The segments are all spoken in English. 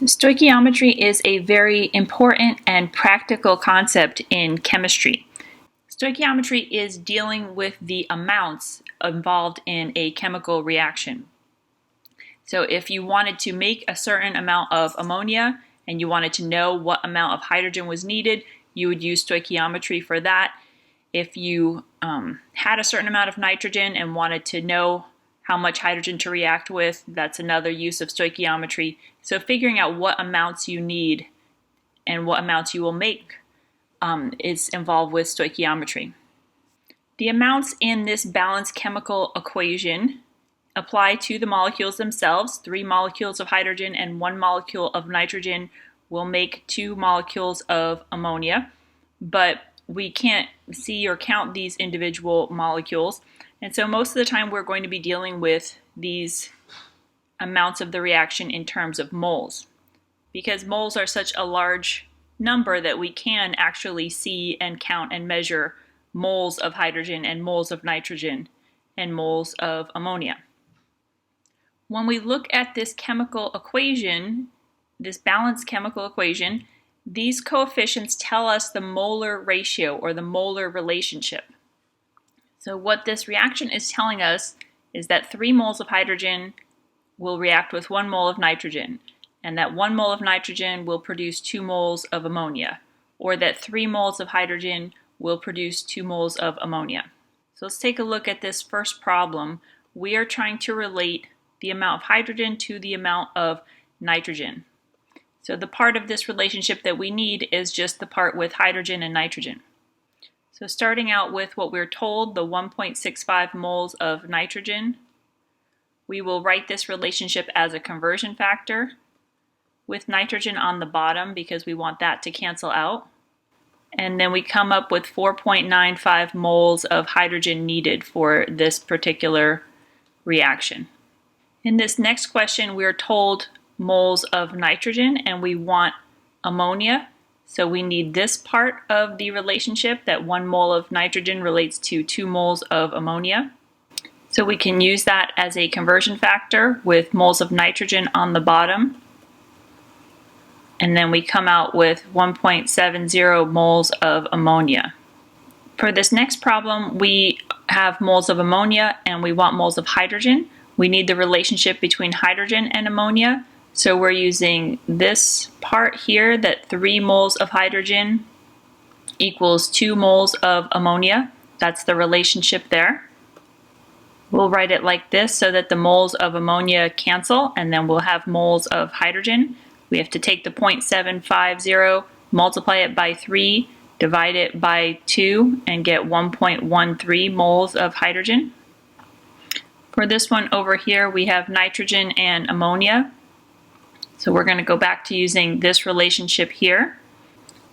Stoichiometry is a very important and practical concept in chemistry. Stoichiometry is dealing with the amounts involved in a chemical reaction. So if you wanted to make a certain amount of ammonia and you wanted to know what amount of hydrogen was needed, you would use stoichiometry for that. If you had a certain amount of nitrogen and wanted to know how much hydrogen to react with, that's another use of stoichiometry. So figuring out what amounts you need and what amounts you will make is involved with stoichiometry. The amounts in this balanced chemical equation apply to the molecules themselves. 3 molecules of hydrogen and 1 molecule of nitrogen will make 2 molecules of ammonia, but we can't see or count these individual molecules. And so most of the time we're going to be dealing with these amounts of the reaction in terms of moles, because moles are such a large number that we can actually see and count and measure moles of hydrogen and moles of nitrogen and moles of ammonia. When we look at this chemical equation, this balanced chemical equation, these coefficients tell us the molar ratio or the molar relationship. So what this reaction is telling us is that 3 moles of hydrogen will react with 1 mole of nitrogen, and that 1 mole of nitrogen will produce 2 moles of ammonia, or that 3 moles of hydrogen will produce 2 moles of ammonia. So let's take a look at this first problem. We are trying to relate the amount of hydrogen to the amount of nitrogen. So the part of this relationship that we need is just the part with hydrogen and nitrogen. So starting out with what we're told, the 1.65 moles of nitrogen, we will write this relationship as a conversion factor with nitrogen on the bottom because we want that to cancel out. And then we come up with 4.95 moles of hydrogen needed for this particular reaction. In this next question, we're told moles of nitrogen and we want ammonia. So we need this part of the relationship, that 1 mole of nitrogen relates to 2 moles of ammonia. So we can use that as a conversion factor with moles of nitrogen on the bottom. And then we come out with 1.70 moles of ammonia. For this next problem, we have moles of ammonia and we want moles of hydrogen. We need the relationship between hydrogen and ammonia. So we're using this part here, that 3 moles of hydrogen equals 2 moles of ammonia. That's the relationship there. We'll write it like this so that the moles of ammonia cancel, and then we'll have moles of hydrogen. We have to take the 0.750, multiply it by 3, divide it by 2, and get 1.13 moles of hydrogen. For this one over here, we have nitrogen and ammonia. So we're going to go back to using this relationship here.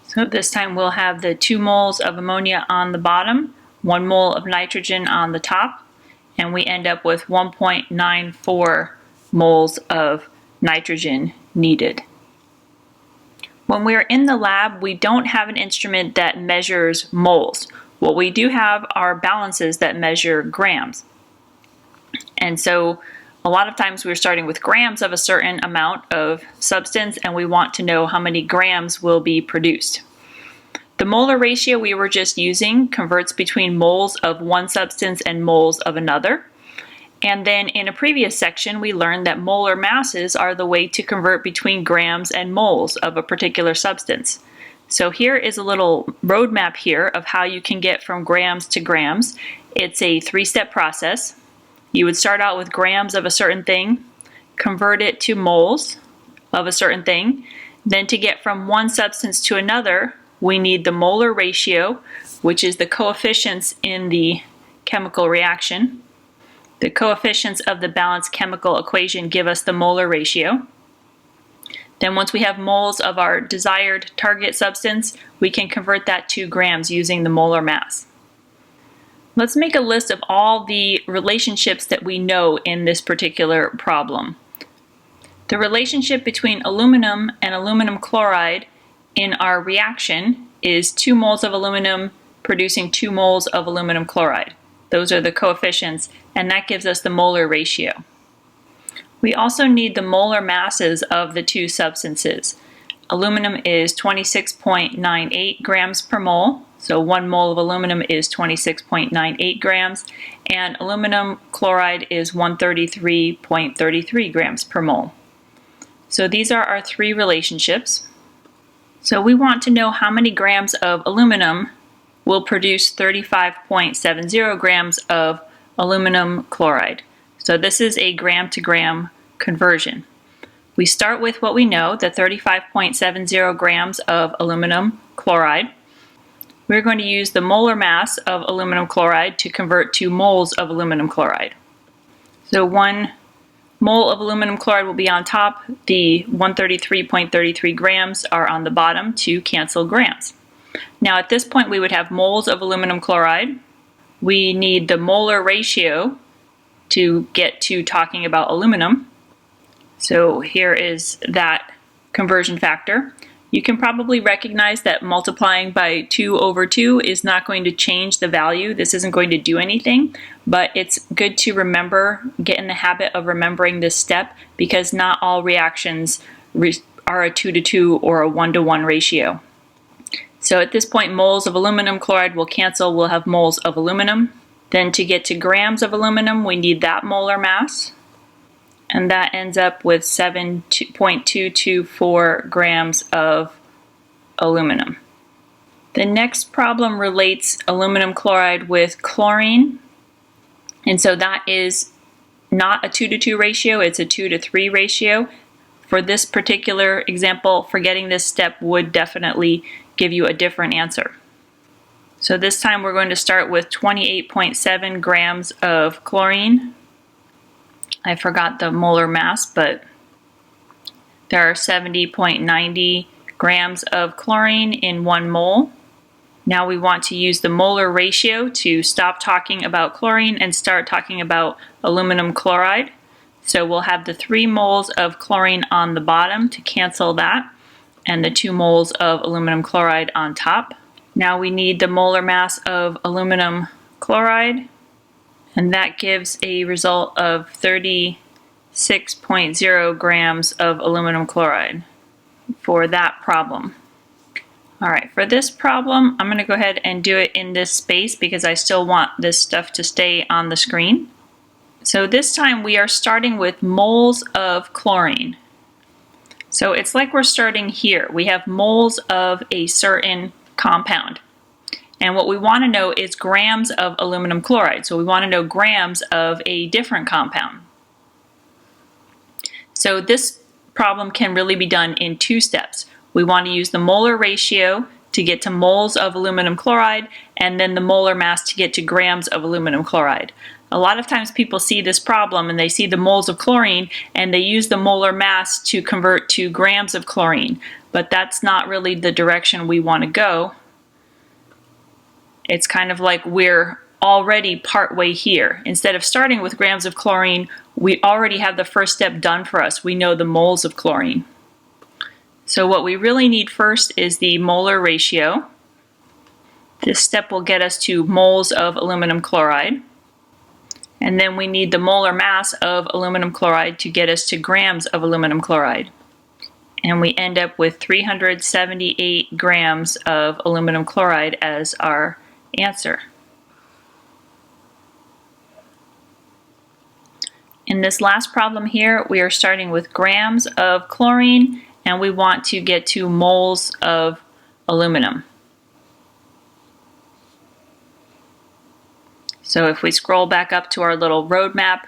So this time we'll have the 2 moles of ammonia on the bottom, 1 mole of nitrogen on the top, and we end up with 1.94 moles of nitrogen needed. When we're in the lab, we don't have an instrument that measures moles. What we do have are balances that measure grams. And so a lot of times we're starting with grams of a certain amount of substance and we want to know how many grams will be produced. The molar ratio we were just using converts between moles of one substance and moles of another. And then in a previous section we learned that molar masses are the way to convert between grams and moles of a particular substance. So here is a little roadmap here of how you can get from grams to grams. It's a 3-step process. You would start out with grams of a certain thing, convert it to moles of a certain thing. Then to get from one substance to another, we need the molar ratio, which is the coefficients in the chemical reaction. The coefficients of the balanced chemical equation give us the molar ratio. Then once we have moles of our desired target substance, we can convert that to grams using the molar mass. Let's make a list of all the relationships that we know in this particular problem. The relationship between aluminum and aluminum chloride in our reaction is 2 moles of aluminum producing 2 moles of aluminum chloride. Those are the coefficients, and that gives us the molar ratio. We also need the molar masses of the two substances. Aluminum is 26.98 grams per mole, so 1 mole of aluminum is 26.98 grams, and aluminum chloride is 133.33 grams per mole. So these are our three relationships. So we want to know how many grams of aluminum will produce 35.70 grams of aluminum chloride. So this is a gram to gram conversion. We start with what we know, the 35.70 grams of aluminum chloride. We're going to use the molar mass of aluminum chloride to convert to moles of aluminum chloride. So 1 mole of aluminum chloride will be on top, the 133.33 grams are on the bottom to cancel grams. Now at this point we would have moles of aluminum chloride. We need the molar ratio to get to talking about aluminum. So here is that conversion factor. You can probably recognize that multiplying by 2 over 2 is not going to change the value. This isn't going to do anything, but it's good to remember, get in the habit of remembering this step, because not all reactions are a 2 to 2 or a 1 to 1 ratio. So at this point, moles of aluminum chloride will cancel. We'll have moles of aluminum. Then to get to grams of aluminum, we need that molar mass. And that ends up with 7.224 grams of aluminum. The next problem relates aluminum chloride with chlorine. And so that is not a 2 to 2 ratio, it's a 2 to 3 ratio. For this particular example, forgetting this step would definitely give you a different answer. So this time we're going to start with 28.7 grams of chlorine. I forgot the molar mass, but there are 70.90 grams of chlorine in 1 mole. Now we want to use the molar ratio to stop talking about chlorine and start talking about aluminum chloride. So we'll have the 3 moles of chlorine on the bottom to cancel that, and the 2 moles of aluminum chloride on top. Now we need the molar mass of aluminum chloride, and that gives a result of 36.0 grams of aluminum chloride for that problem. Alright, for this problem, I'm going to go ahead and do it in this space because I still want this stuff to stay on the screen. So this time we are starting with moles of chlorine. So it's like we're starting here. We have moles of a certain compound. And what we want to know is grams of aluminum chloride. So we want to know grams of a different compound. So this problem can really be done in 2 steps. We want to use the molar ratio to get to moles of aluminum chloride, and then the molar mass to get to grams of aluminum chloride. A lot of times people see this problem and they see the moles of chlorine and they use the molar mass to convert to grams of chlorine, but that's not really the direction we want to go. It's kind of like we're already partway here. Instead of starting with grams of chlorine, we already have the first step done for us. We know the moles of chlorine. So what we really need first is the molar ratio. This step will get us to moles of aluminum chloride. And then we need the molar mass of aluminum chloride to get us to grams of aluminum chloride. And we end up with 378 grams of aluminum chloride as our answer. In this last problem here, we are starting with grams of chlorine and we want to get to moles of aluminum. So if we scroll back up to our little roadmap,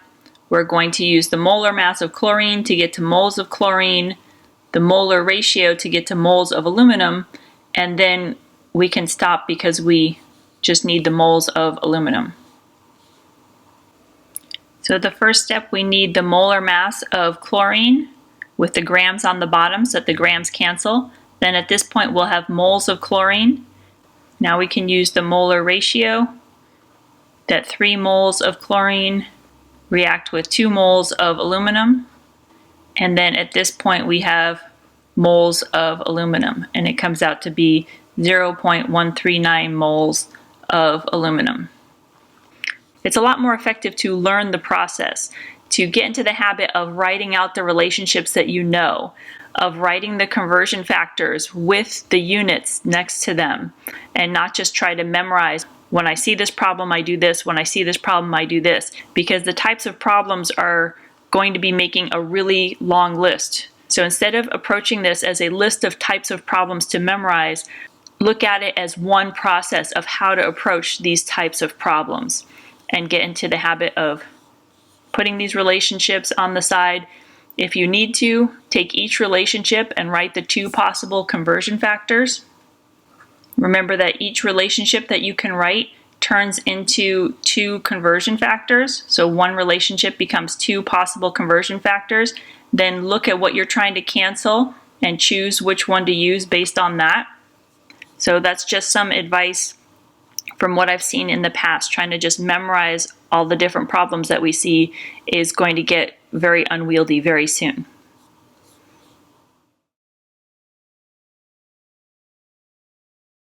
we're going to use the molar mass of chlorine to get to moles of chlorine, the molar ratio to get to moles of aluminum, and then we can stop because we just need the moles of aluminum. So the first step, we need the molar mass of chlorine with the grams on the bottom so that the grams cancel. Then at this point we'll have moles of chlorine. Now we can use the molar ratio, that 3 moles of chlorine react with 2 moles of aluminum. And then at this point we have moles of aluminum, and it comes out to be 0.139 moles of aluminum. It's a lot more effective to learn the process, to get into the habit of writing out the relationships that you know, of writing the conversion factors with the units next to them, and not just try to memorize, when I see this problem I do this, when I see this problem I do this, because the types of problems are going to be making a really long list. So instead of approaching this as a list of types of problems to memorize, look at it as one process of how to approach these types of problems, and get into the habit of putting these relationships on the side. If you need to, take each relationship and write the 2 possible conversion factors. Remember that each relationship that you can write turns into 2 conversion factors. So one relationship becomes 2 possible conversion factors. Then look at what you're trying to cancel and choose which one to use based on that. So that's just some advice from what I've seen in the past. Trying to just memorize all the different problems that we see is going to get very unwieldy very soon.